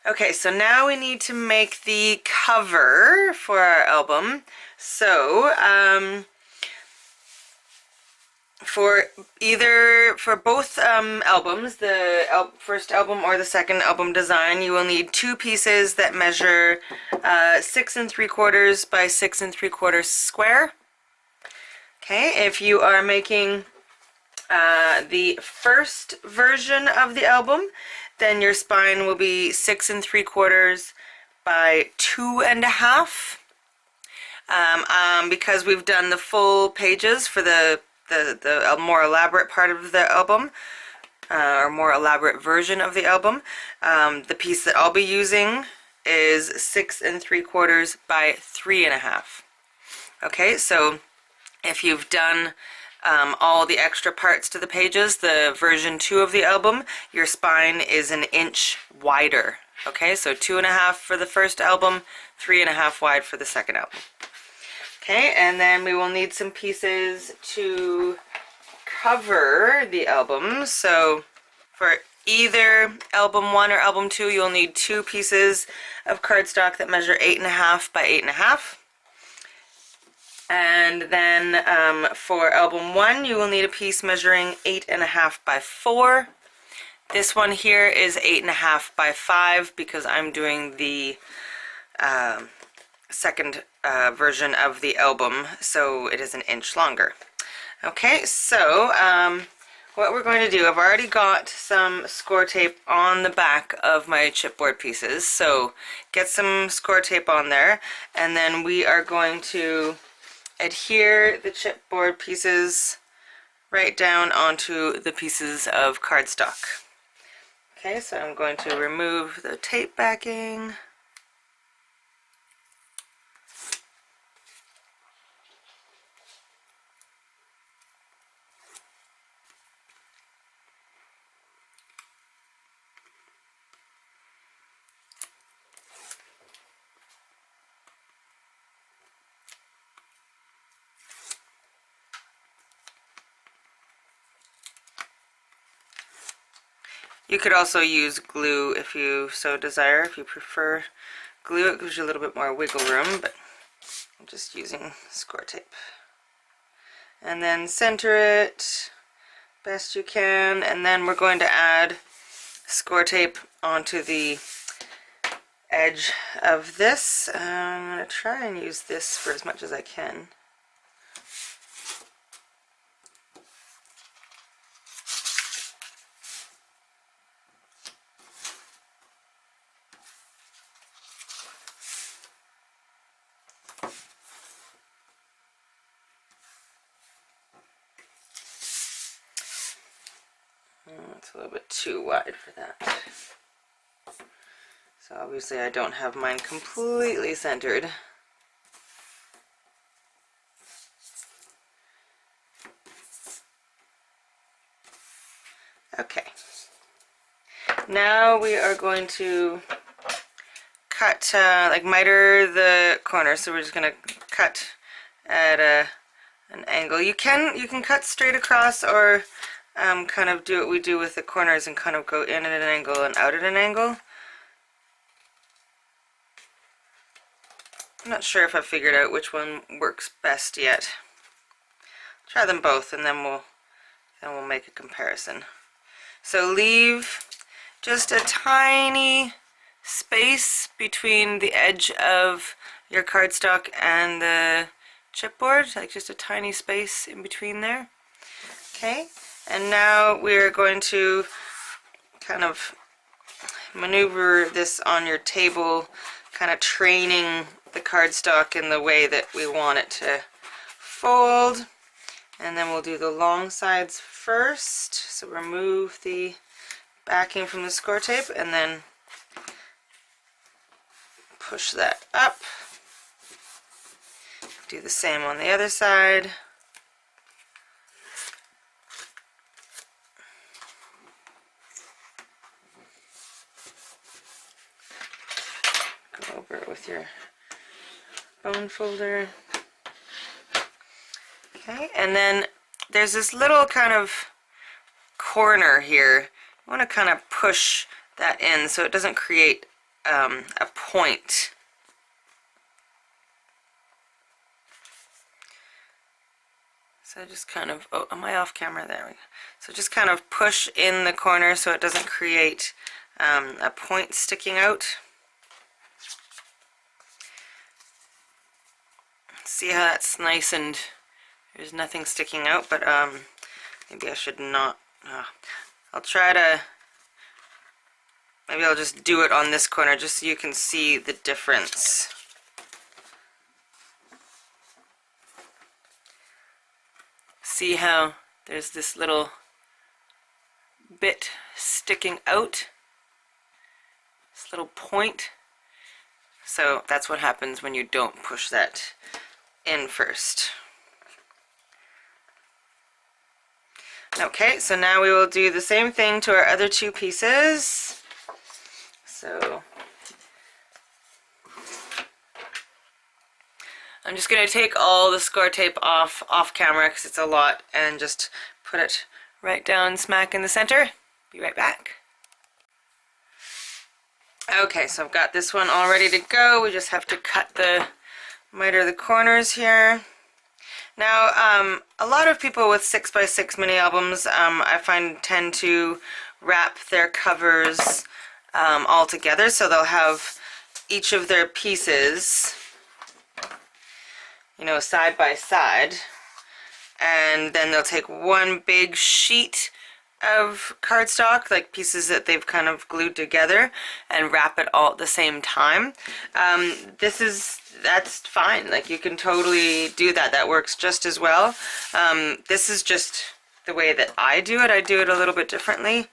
Okay, so now we need to make the cover for our album. So, for both albums, the first album or the second album design, you will need two pieces that measure 6 3/4 by 6 3/4 square. Okay, if you are making the first version of the album, then your spine will be 6 3/4 by 2.5. Because we've done the full pages for the more elaborate part of the album, or more elaborate version of the album, the piece that I'll be using is 6 3/4 by 3.5. Okay, so if you've done all the extra parts to the pages, the version 2 of the album, your spine is an inch wider. Okay, so 2.5 for the first album, 3.5 wide for the second album. Okay, and then we will need some pieces to cover the album. So for either album 1 or album 2, you'll need two pieces of cardstock that measure 8.5 by 8.5. And then for album 1, you will need a piece measuring 8.5 by 4. This one here is 8.5 by 5 because I'm doing the second version of the album, so it is an inch longer. Okay, so what we're going to do, I've already got some score tape on the back of my chipboard pieces, so get some score tape on there, and then we are going to adhere the chipboard pieces right down onto the pieces of cardstock. Okay, so I'm going to remove the tape backing. You could also use glue if you so desire. If you prefer glue, it gives you a little bit more wiggle room, but I'm just using score tape. And then center it best you can, and then we're going to add score tape onto the edge of this. I'm going to try and use this for as much as I can. It's a little bit too wide for that. So obviously I don't have mine completely centered. Okay. Now we are going to cut, like miter the corners. So we're just going to cut at an angle. You can cut straight across, or kind of do what we do with the corners and kind of go in at an angle and out at an angle. I'm not sure if I've figured out which one works best yet. Try them both, and then we'll make a comparison. So leave just a tiny space between the edge of your cardstock and the chipboard, like just a tiny space in between there. Okay, and now we're going to kind of maneuver this on your table, kind of training the cardstock in the way that we want it to fold. And then we'll do the long sides first. So remove the backing from the score tape and then push that up. Do the same on the other side. Go over it with your bone folder. Okay, and then there's this little kind of corner here. You want to kind of push that in so it doesn't create a point. So just kind of, oh, am I off camera? There we go. So just kind of push in the corner so it doesn't create a point sticking out. See how that's nice and there's nothing sticking out, but maybe I should not. I'll try to, maybe I'll just do it on this corner just so you can see the difference. See how there's this little bit sticking out, this little point. So that's what happens when you don't push that in first. Okay, so now we will do the same thing to our other two pieces. So I'm just going to take all the score tape off camera because it's a lot, and just put it right down smack in the center. Be right back. Okay, so I've got this one all ready to go. We just have to cut the miter the corners here. Now, a lot of people with 6x6 mini albums, I find, tend to wrap their covers all together, so they'll have each of their pieces, you know, side by side, and then they'll take one big sheet of cardstock, like pieces that they've kind of glued together, and wrap it all at the same time. That's fine. Like, you can totally do that. That works just as well. This is just the way that I do it. I do it a little bit differently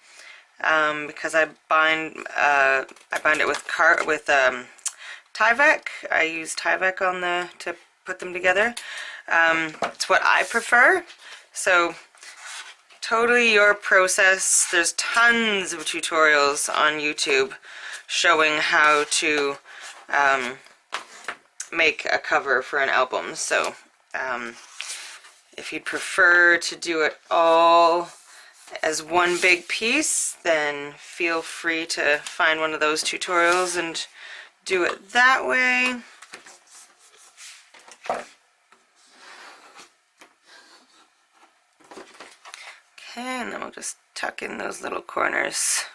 because I bind it with Tyvek. I use Tyvek to put them together. It's what I prefer. So totally your process. There's tons of tutorials on YouTube showing how to make a cover for an album. So if you'd prefer to do it all as one big piece, then feel free to find one of those tutorials and do it that way. Okay, and then we'll just tuck in those little corners.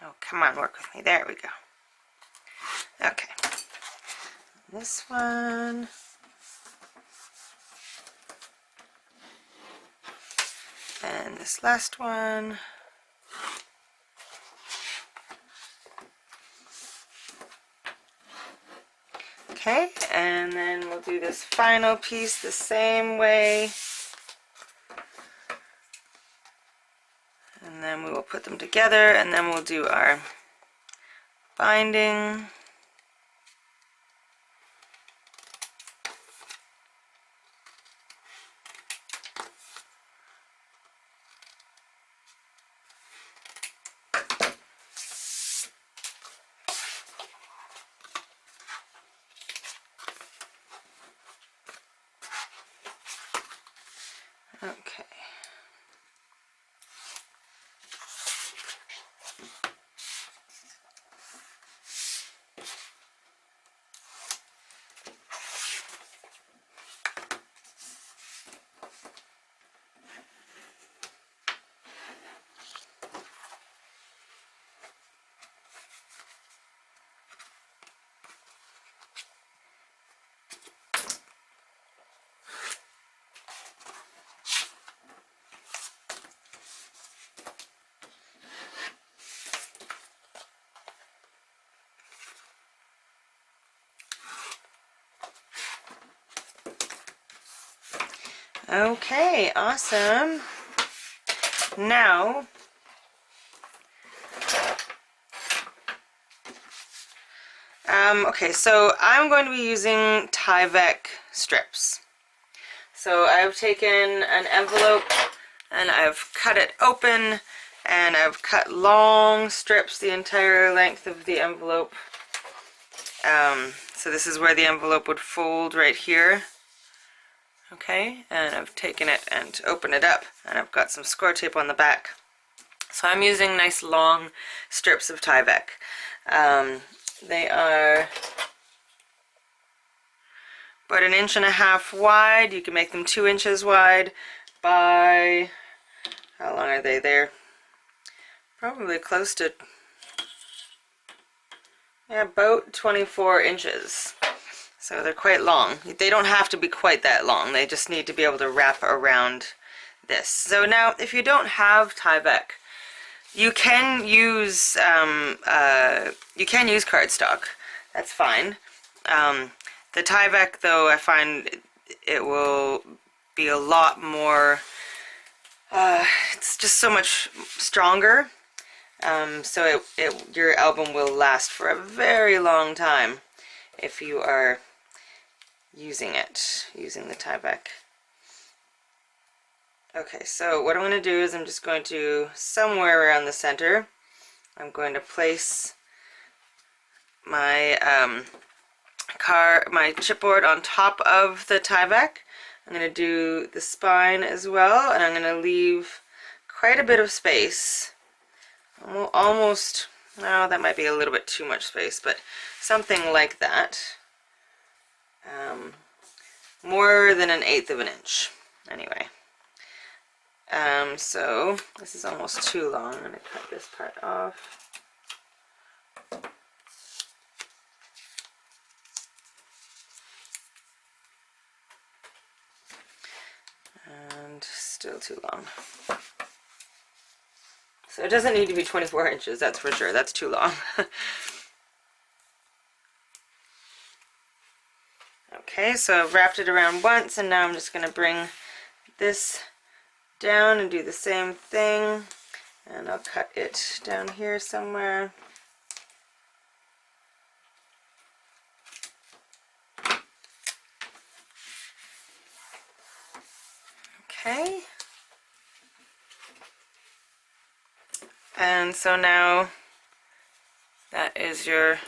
Oh, come on, work with me. There we go. Okay. This one. And this last one. Okay, and then we'll do this final piece the same way. And then we will put them together, and then we'll do our binding. Okay. Okay, awesome. Now, okay, so I'm going to be using Tyvek strips. So I've taken an envelope and I've cut it open, and I've cut long strips the entire length of the envelope. So this is where the envelope would fold right here. Okay, and I've taken it and opened it up, and I've got some score tape on the back. So I'm using nice long strips of Tyvek. They are about 1.5 inches wide. You can make them 2 inches wide by, how long are they there? Probably close to, yeah, about 24 inches. So they're quite long. They don't have to be quite that long. They just need to be able to wrap around this. So now, if you don't have Tyvek, you can use cardstock. That's fine. The Tyvek, though, I find it will be a lot more. It's just so much stronger. So your album will last for a very long time if you are using the Tyvek. Okay, so what I'm going to do is I'm just going to, somewhere around the center, I'm going to place my my chipboard on top of the Tyvek. I'm going to do the spine as well, and I'm going to leave quite a bit of space. Almost, no, that might be a little bit too much space, but something like that. More than 1/8 of an inch, anyway. So this is almost too long. I'm going to cut this part off. And still too long. So it doesn't need to be 24 inches, that's for sure. That's too long. Okay, so I've wrapped it around once, and now I'm just going to bring this down and do the same thing. And I'll cut it down here somewhere. Okay. And so now that is your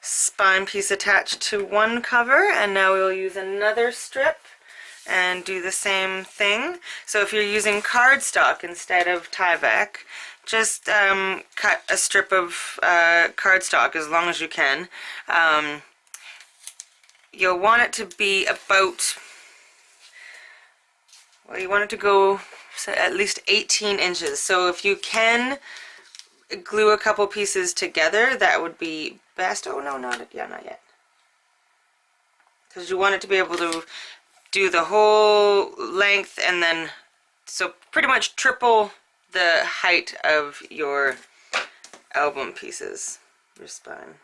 spine piece attached to one cover, and now we'll use another strip and do the same thing. So if you're using cardstock instead of Tyvek, just cut a strip of cardstock as long as you can. You'll want it to be about, well, you want it to go at least 18 inches. So if you can glue a couple pieces together, that would be best. Oh no, not yet. Because you want it to be able to do the whole length, and then so pretty much triple the height of your album pieces, your spine.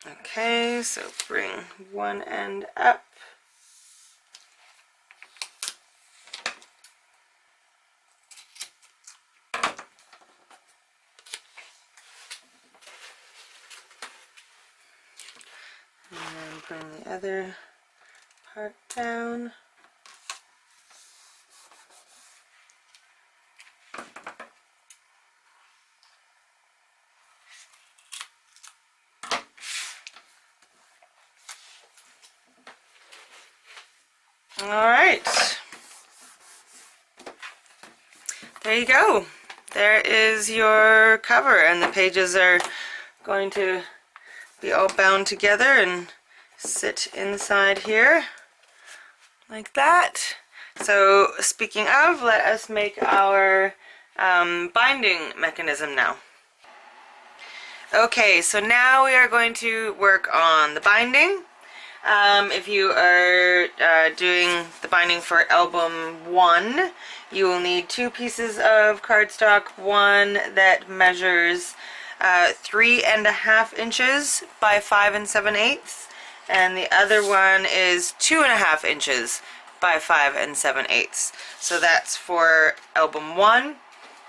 Okay, so bring one end up. And then bring the other part down. All right. There you go. There is your cover, and the pages are going to be all bound together and sit inside here like that. So speaking of, let us make our binding mechanism now. Okay, so now we are going to work on the binding. If you are doing the binding for album 1, you will need 2 pieces of cardstock, one that measures 3.5 inches by 5 7/8, and the other one is 2.5 inches by 5 7/8. So that's for album 1.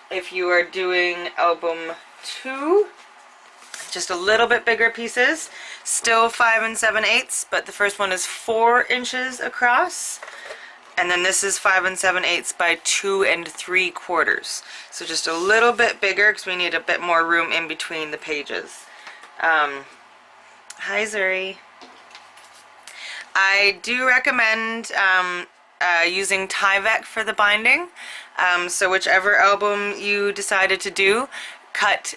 If you are doing album 2, just a little bit bigger pieces, still 5 7/8, but the first one is 4 inches across, And then this is 5 7/8 by 2 3/4. So just a little bit bigger because we need a bit more room in between the pages. Hi, Zuri. I do recommend using Tyvek for the binding. So whichever album you decided to do, cut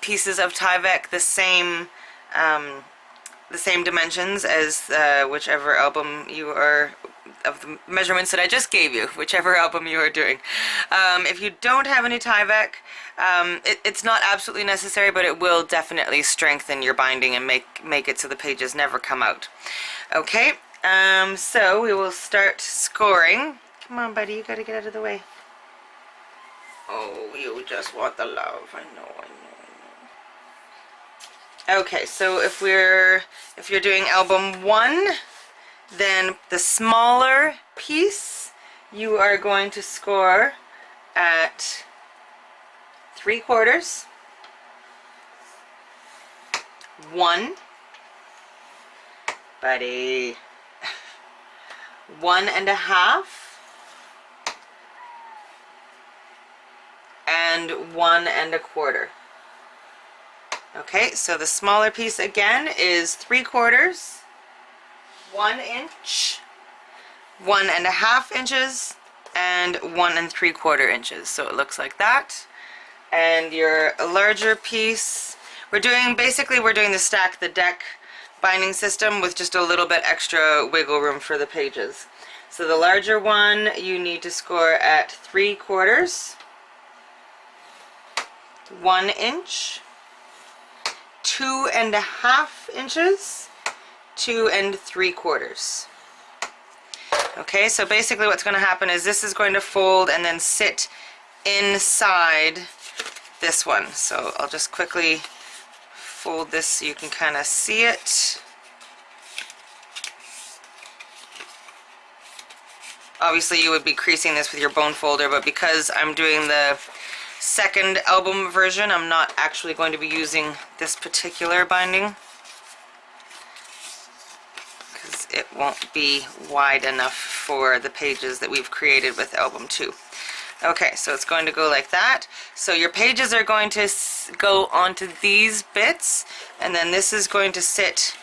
pieces of Tyvek the same dimensions as whichever album you are, of the measurements that I just gave you, whichever album you are doing. If you don't have any Tyvek, it's not absolutely necessary, but it will definitely strengthen your binding and make it so the pages never come out. Okay, so we will start scoring. Come on, buddy, you gotta get out of the way. Oh, you just want the love. I know. Okay, so if you're doing album 1, then the smaller piece you are going to score at 3/4, 1, buddy, 1 1/2, and 1 1/4. Okay, so the smaller piece again is 3/4, 1 inch, 1 1/2 inches, and 1 3/4 inches. So it looks like that. And your larger piece, we're doing the stack the deck binding system with just a little bit extra wiggle room for the pages. So the larger one you need to score at 3/4, 1 inch, 2 1/2 inches, 2 3/4. Okay, so basically what's going to happen is this is going to fold and then sit inside this one. So I'll just quickly fold this so you can kind of see it. Obviously you would be creasing this with your bone folder, but because I'm doing the second album version, I'm not actually going to be using this particular binding because it won't be wide enough for the pages that we've created with album 2. Okay, so it's going to go like that. So your pages are going to go onto these bits, and then this is going to sit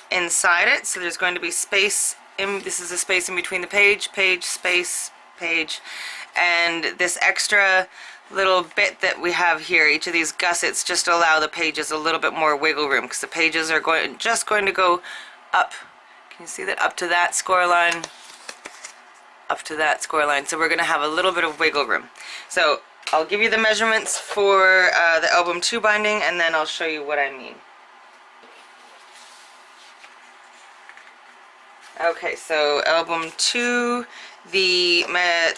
inside it. So there's going to be space this is the space in between the page, space, page, and this extra little bit that we have here, each of these gussets just allow the pages a little bit more wiggle room because the pages are just going to go up. Can you see that? Up to that score line, up to that score line. So we're going to have a little bit of wiggle room. So I'll give you the measurements for the album 2 binding, and then I'll show you what I mean. Okay, so album 2, you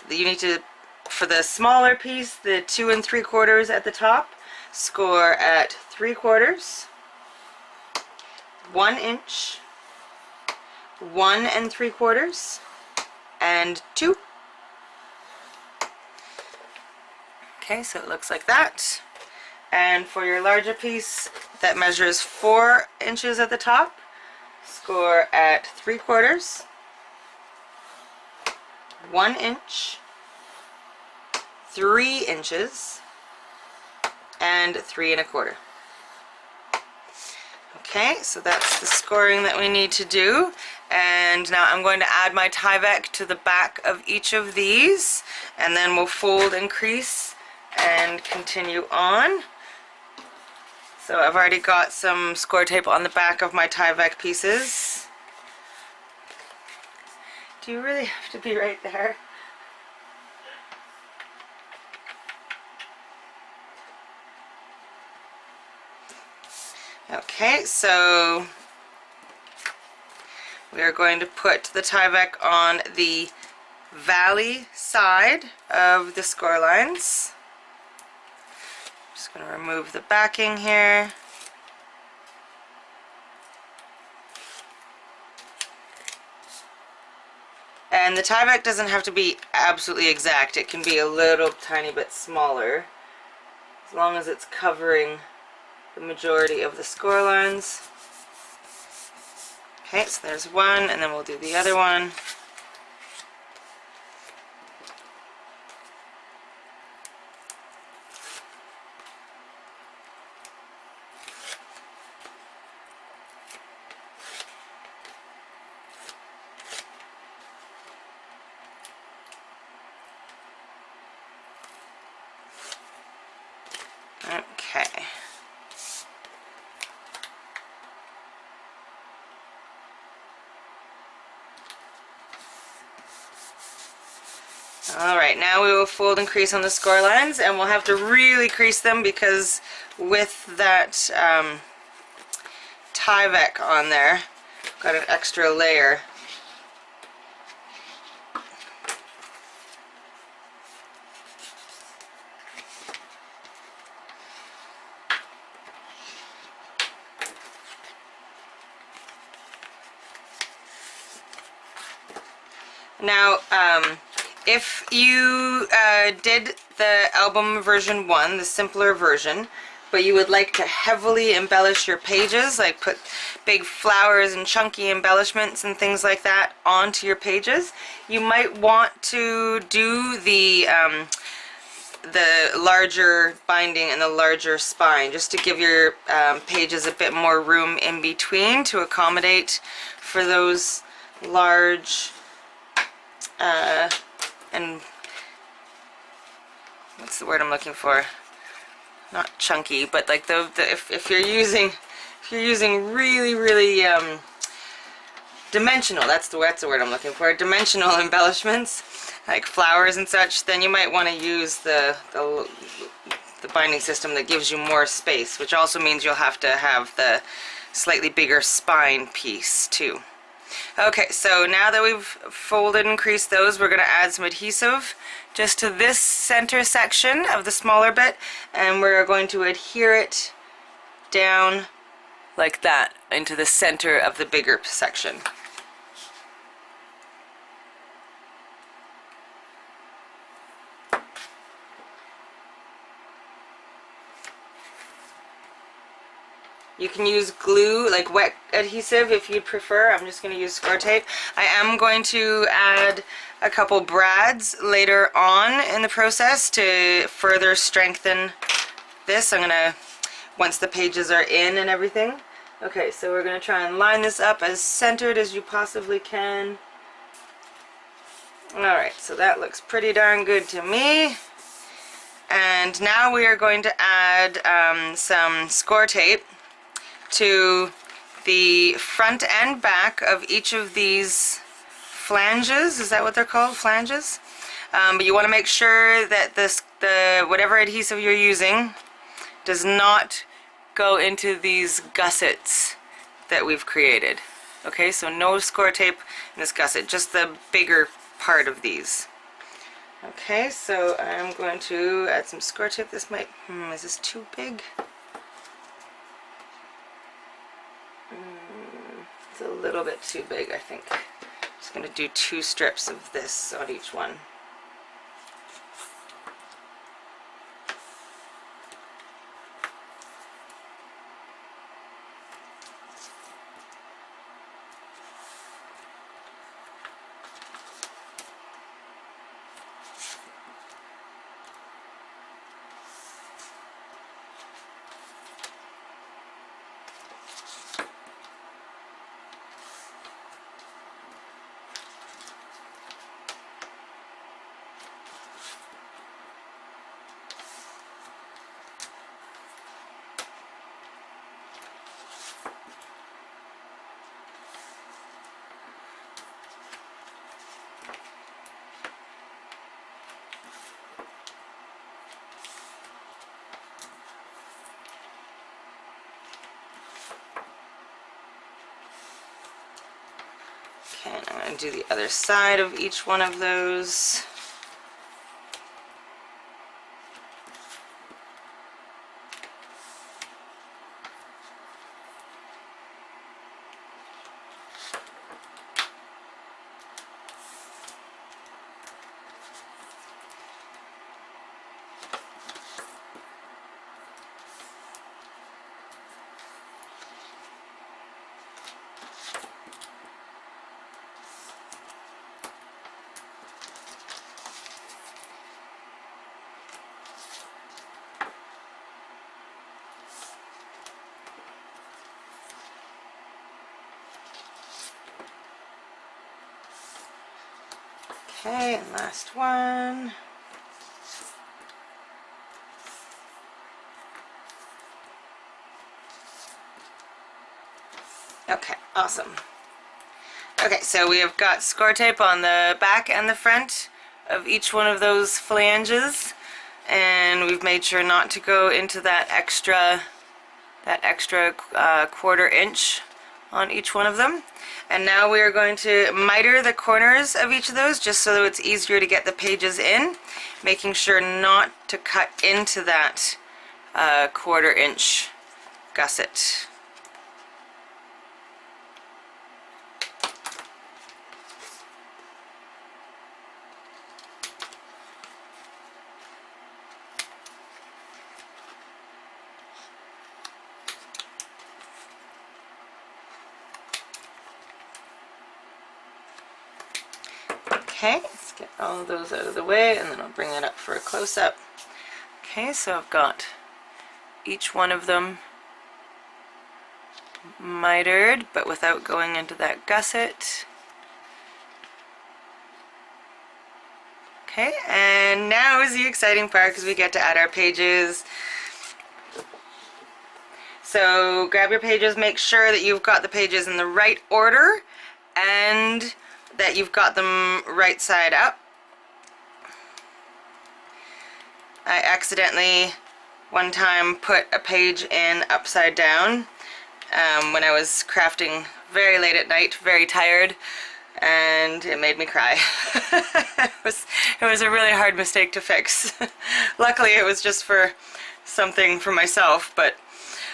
need to, for the smaller piece, the 2 3/4 at the top, score at 3/4, 1 inch, 1 3/4, and 2. Okay, so it looks like that. And for your larger piece that measures 4 inches at the top, score at 3/4, 1 inch, 3 inches, and 3 1/4. Okay, so that's the scoring that we need to do. And now I'm going to add my Tyvek to the back of each of these, and then we'll fold and crease and continue on. So I've already got some score tape on the back of my Tyvek pieces. Do you really have to be right there? Okay, so we are going to put the Tyvek on the valley side of the score lines. Just going to remove the backing here. And the Tyvek doesn't have to be absolutely exact. It can be a little tiny bit smaller, as long as it's covering the majority of the score lines. Okay, so there's one, and then we'll do the other one. Okay. Alright, now we will fold and crease on the score lines, and we'll have to really crease them because with that Tyvek on there, got an extra layer. Now, if you did the album version 1, the simpler version, but you would like to heavily embellish your pages, like put big flowers and chunky embellishments and things like that onto your pages, you might want to do the larger binding and the larger spine, just to give your pages a bit more room in between to accommodate for those large and what's the word I'm looking for? Not chunky, but like if you're using really dimensional, that's the word I'm looking for, dimensional embellishments like flowers and such, then you might want to use the binding system that gives you more space, which also means you'll have to have the slightly bigger spine piece too. Okay, so now that we've folded and creased those, we're going to add some adhesive just to this center section of the smaller bit, and we're going to adhere it down like that into the center of the bigger section. You can use glue, like wet adhesive if you'd prefer. I'm just going to use score tape. I am going to add a couple brads later on in the process to further strengthen this. I'm going to, once the pages are in and everything. Okay, so we're going to try and line this up as centered as you possibly can. Alright, so that looks pretty darn good to me. And now we are going to add some score tape to the front and back of each of these flanges. Is that what they're called? Flanges? But you want to make sure that the whatever adhesive you're using does not go into these gussets that we've created. Okay, so no score tape in this gusset, just the bigger part of these. Okay, so I'm going to add some score tape. This might, is this too big? It's a little bit too big, I think. I'm just going to do 2 strips of this on each one. Okay, and I'm going to do the other side of each one of those. Okay, and last one. Okay, awesome. Okay, so we have got score tape on the back and the front of each one of those flanges, and we've made sure not to go into that extra 1/4 inch on each one of them. And now we are going to miter the corners of each of those just so it's easier to get the pages in, making sure not to cut into that 1/4 inch gusset. Okay, let's get all of those out of the way, and then I'll bring it up for a close-up. Okay, so I've got each one of them mitered, but without going into that gusset. Okay, and now is the exciting part because we get to add our pages. So grab your pages, make sure that you've got the pages in the right order and that you've got them right side up. I accidentally one time put a page in upside down when I was crafting very late at night, very tired, and it made me cry. it was a really hard mistake to fix. Luckily it was just for something for myself, but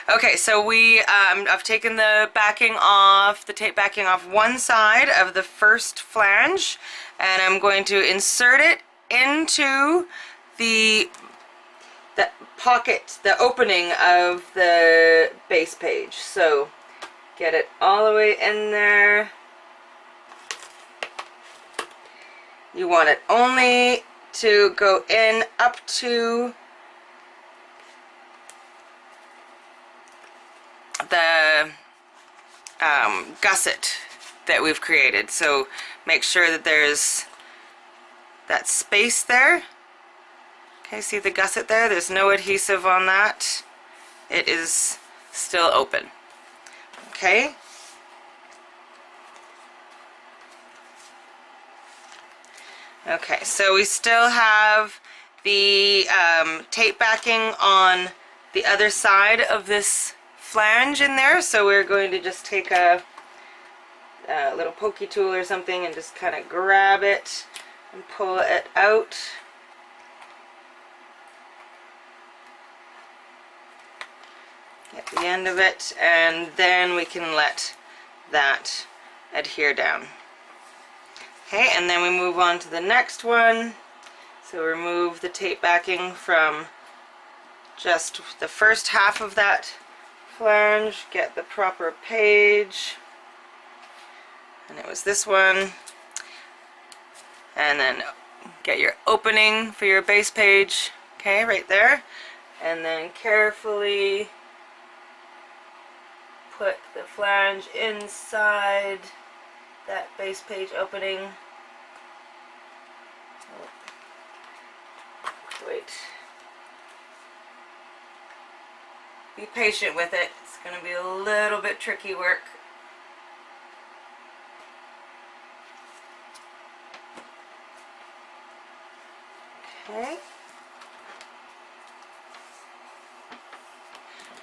okay, so I've taken the backing off, the tape backing off one side of the first flange, and I'm going to insert it into the pocket, the opening of the base page. So get it all the way in there. You want it only to go in up to the gusset that we've created. So make sure that there's that space there. Okay, see the gusset there? There's no adhesive on that. It is still open. Okay. Okay, so we still have the tape backing on the other side of this flange in there, so we're going to just take a little pokey tool or something and just kind of grab it and pull it out. Get the end of it, and then we can let that adhere down. Okay, and then we move on to the next one. So remove the tape backing from just the first half of that flange, get the proper page, and it was this one, and then get your opening for your base page, okay, right there, and then carefully put the flange inside that base page opening. Oh, wait. Be patient with it. It's going to be a little bit tricky work. Okay.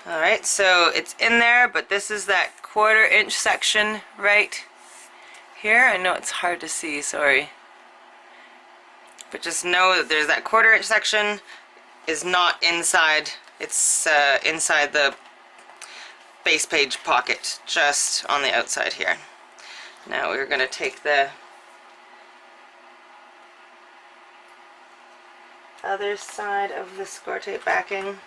Alright, so it's in there, but this is that 1/4 inch section right here. I know it's hard to see, sorry. But just know that there's that 1/4 inch section is not inside. It's inside the base page pocket, just on the outside here. Now we're going to take the other side of the score tape backing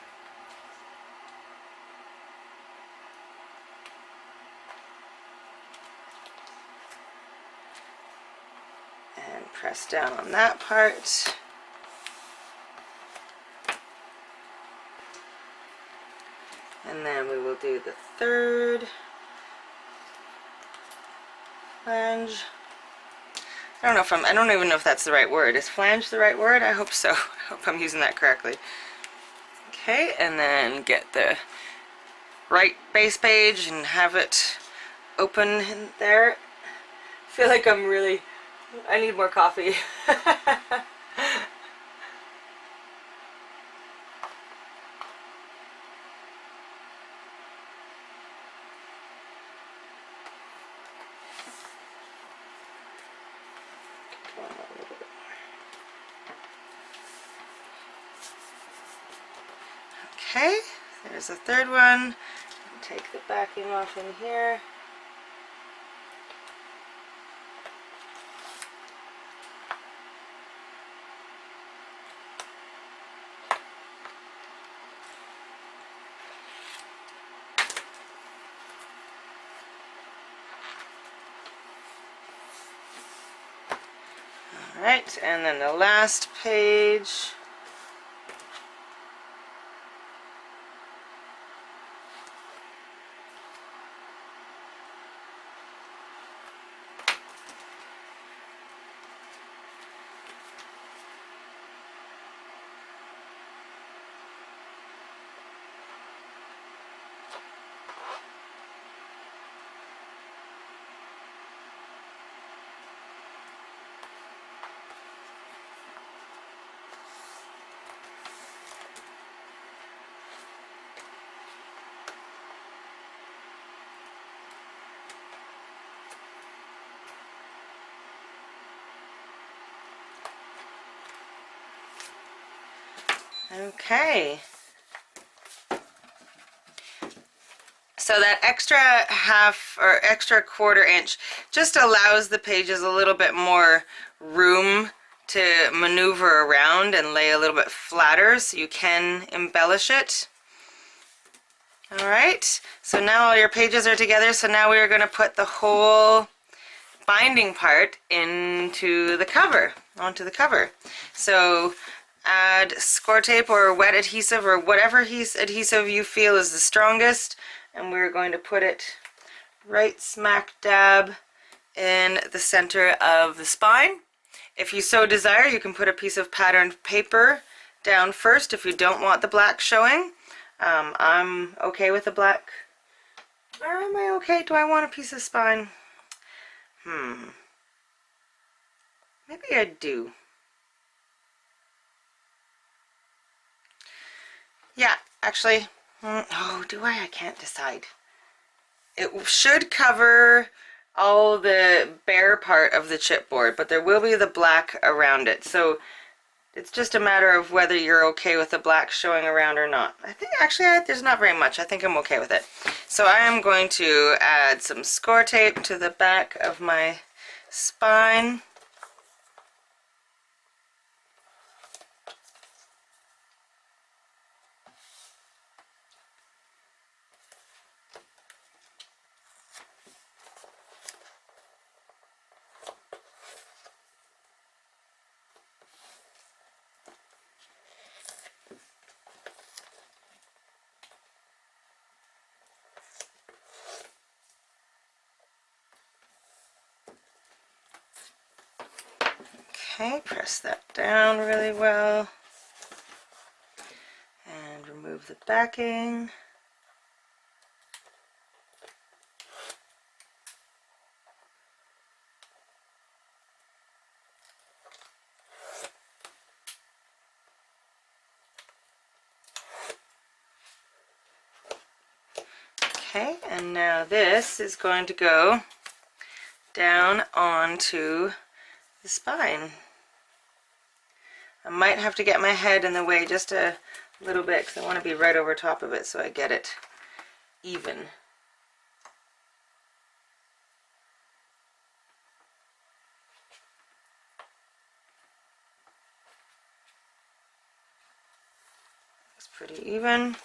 and press down on that part. And then we will do the third flange. I don't even know if that's the right word. Is flange the right word? I hope so. I hope I'm using that correctly. Okay, and then get the right base page and have it open in there. I feel like I need more coffee. Okay, there's a third one. Take the backing off in here. Alright, and then the last page. Okay. So that extra half or extra quarter inch just allows the pages a little bit more room to maneuver around and lay a little bit flatter so you can embellish it. Alright, so now all your pages are together, so now we are going to put the whole binding part onto the cover. So add score tape or wet adhesive or whatever adhesive you feel is the strongest, and we're going to put it right smack dab in the center of the spine. If you so desire, you can put a piece of patterned paper down first if you don't want the black showing. I'm okay with the black. Or am I okay? Do I want a piece of spine? Maybe I do. Yeah, actually, oh, do I? I can't decide. It should cover all the bare part of the chipboard, but there will be the black around it. So it's just a matter of whether you're okay with the black showing around or not. I think actually there's not very much. I think I'm okay with it. So I am going to add some score tape to the back of my spine. Okay, press that down really well and remove the backing. Okay, and now this is going to go down onto the spine. I might have to get my head in the way just a little bit because I want to be right over top of it so I get it even. It's pretty even.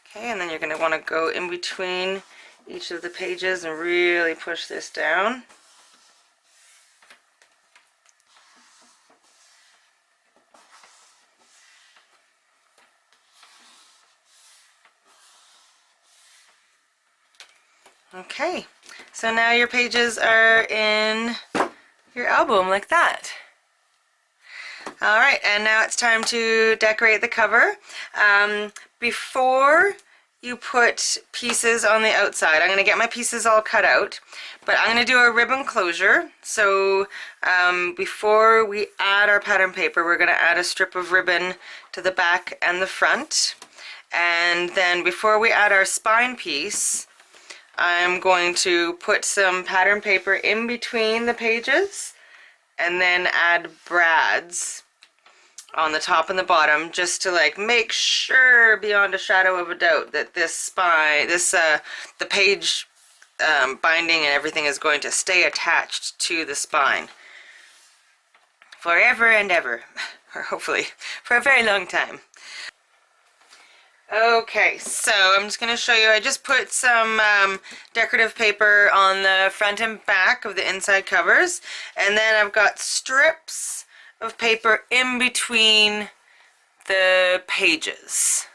Okay, and then you're going to want to go in between each of the pages and really push this down. Okay, so now your pages are in your album like that. Alright, and now it's time to decorate the cover. Before you put pieces on the outside. I'm going to get my pieces all cut out, but I'm going to do a ribbon closure. So before we add our pattern paper, we're going to add a strip of ribbon to the back and the front. And then before we add our spine piece, I'm going to put some pattern paper in between the pages and then add brads on the top and the bottom, just to like make sure beyond a shadow of a doubt that this spine, the page binding and everything is going to stay attached to the spine forever and ever, or hopefully for a very long time. Okay, so I'm just going to show you, I just put some decorative paper on the front and back of the inside covers, and then I've got strips of paper in between the pages.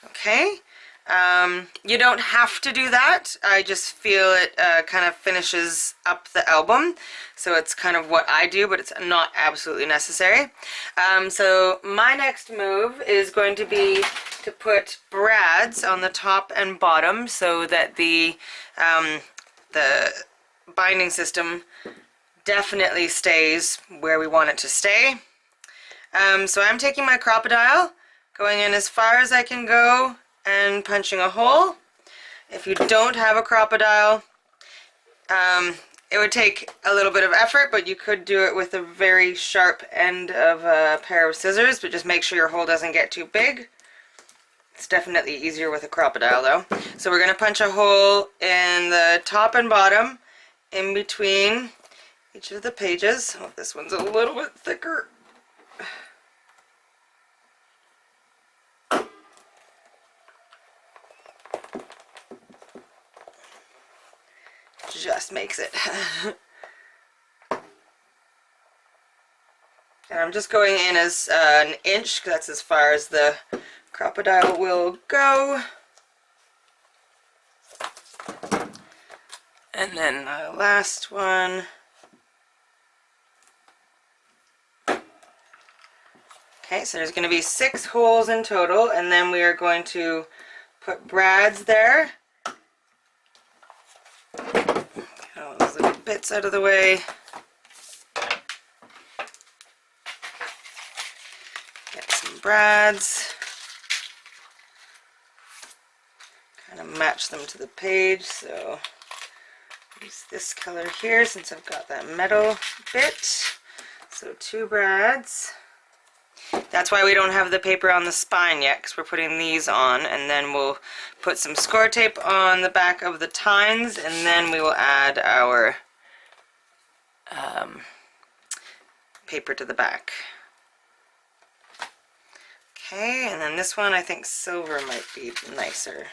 Okay, you don't have to do that. I just feel it kind of finishes up the album, so it's kind of what I do, but it's not absolutely necessary. So my next move is going to be to put brads on the top and bottom so that the binding system definitely stays where we want it to stay. So I'm taking my Crop-A-Dile, going in as far as I can go and punching a hole. If you don't have a Crop-A-Dile, it would take a little bit of effort, but you could do it with a very sharp end of a pair of scissors, but just make sure your hole doesn't get too big. It's definitely easier with a Crop-A-Dile though. So we're going to punch a hole in the top and bottom in between each of the pages. Oh, this one's a little bit thicker. Just makes it. And I'm just going in as an inch, because that's as far as the Crop-A-Dile will go. And then the last one. Okay, so there's going to be 6 holes in total, and then we are going to put brads there. Get all those little bits out of the way. Get some brads. Kind of match them to the page, so use this color here since I've got that metal bit. So 2 brads. That's why we don't have the paper on the spine yet, because we're putting these on, and then we'll put some score tape on the back of the tines, and then we will add our paper to the back. Okay, and then this one, I think silver might be nicer.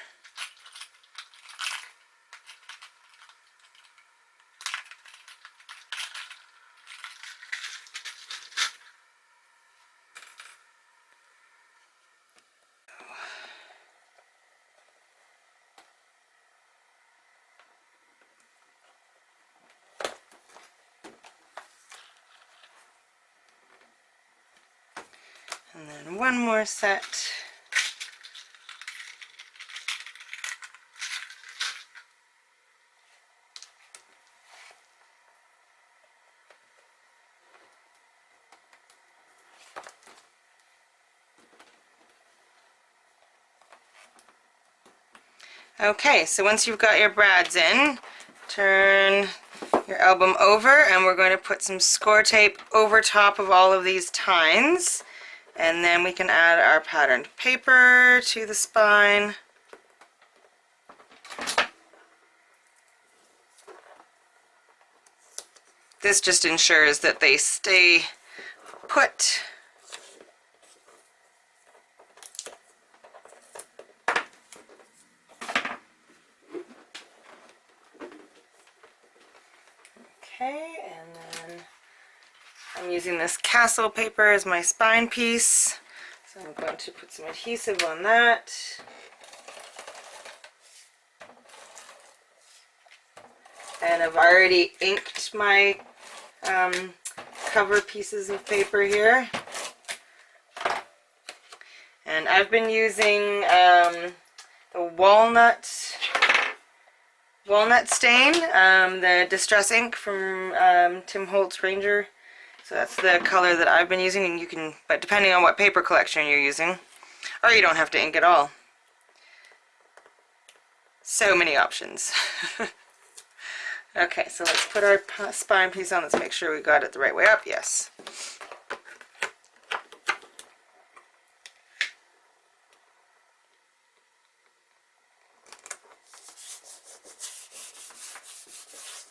And then one more set. Okay, so once you've got your brads in, turn your album over, and we're going to put some score tape over top of all of these tines. And then we can add our patterned paper to the spine. This just ensures that they stay put. Okay, and then I'm using this Castle paper as my spine piece, so I'm going to put some adhesive on that. And I've already inked my cover pieces of paper here. And I've been using the walnut stain, the Distress ink from Tim Holtz Ranger. So that's the color that I've been using, and you can, but depending on what paper collection you're using, or you don't have to ink at all. So many options. Okay, so let's put our spine piece on. Let's make sure we got it the right way up. Yes.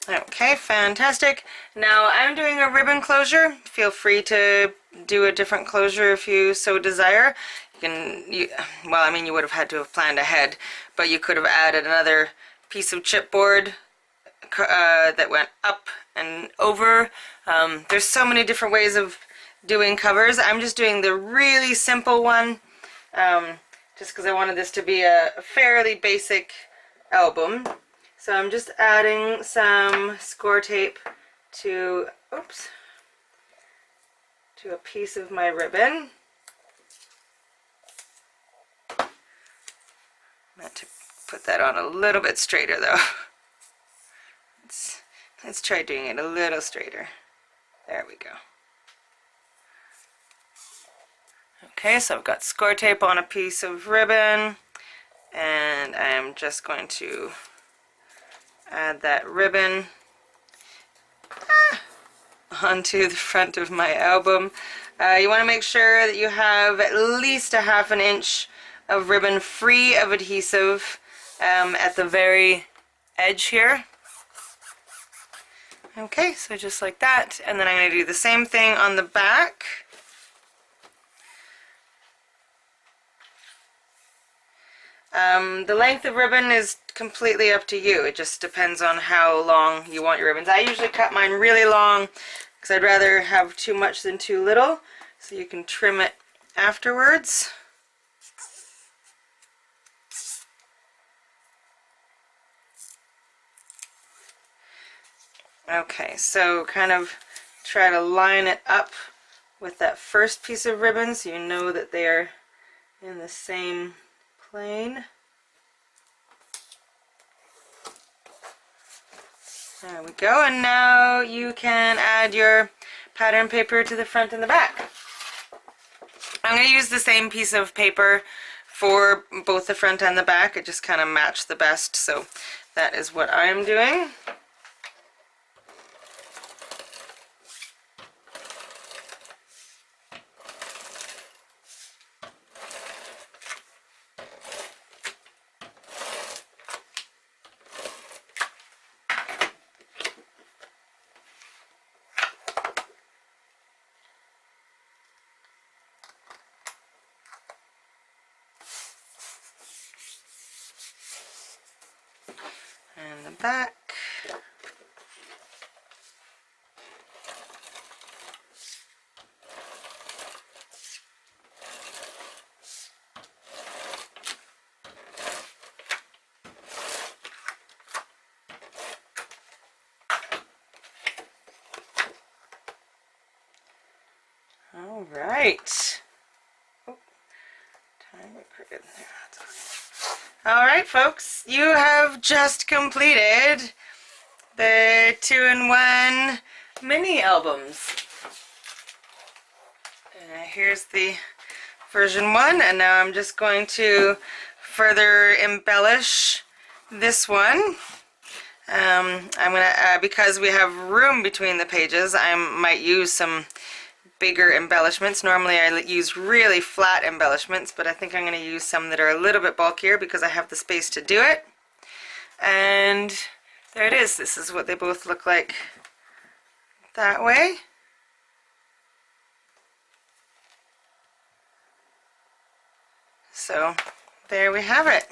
Okay, fantastic. Now I'm doing a ribbon closure. Feel free to do a different closure if you so desire. Well, I mean, you would have had to have planned ahead, but you could have added another piece of chipboard that went up and over. There's so many different ways of doing covers. I'm just doing the really simple one, just because I wanted this to be a fairly basic album. So I'm just adding some score tape to a piece of my ribbon. I meant to put that on a little bit straighter though. Let's try doing it a little straighter. There we go. Okay, so I've got score tape on a piece of ribbon, and I'm just going to add that ribbon onto the front of my album. You want to make sure that you have at least a ½ inch of ribbon free of adhesive at the very edge here. Okay, so just like that, and then I'm going to do the same thing on the back. The length of ribbon is completely up to you. It just depends on how long you want your ribbons. I usually cut mine really long because I'd rather have too much than too little, so you can trim it afterwards. Okay, so kind of try to line it up with that first piece of ribbon so you know that they are in the same plane. There we go, and now you can add your pattern paper to the front and the back. I'm going to use the same piece of paper for both the front and the back. It just kind of matched the best, so that is what I'm doing. And the back. All right. Oh, time to put it there. All right, folks, you have just completed the 2-in-1 mini albums. Here's the version 1, and now I'm just going to further embellish this one. I'm gonna, because we have room between the pages, I might use some bigger embellishments. Normally I use really flat embellishments, but I think I'm going to use some that are a little bit bulkier because I have the space to do it. And there it is. This is what they both look like that way. So there we have it.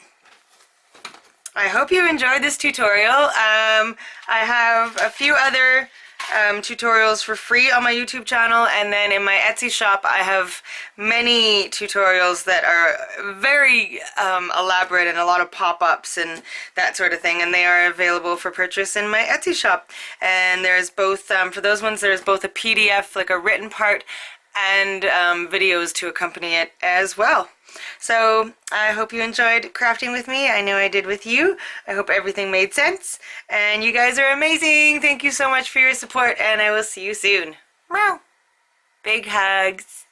I hope you enjoyed this tutorial. I have a few other tutorials for free on my YouTube channel, and then in my Etsy shop I have many tutorials that are very elaborate and a lot of pop-ups and that sort of thing, and they are available for purchase in my Etsy shop. And there's both, for those ones, there's both a PDF, like a written part, and videos to accompany it as well. So I hope you enjoyed crafting with me. I know I did with you. I hope everything made sense. And you guys are amazing. Thank you so much for your support, and I will see you soon. Meow. Big hugs.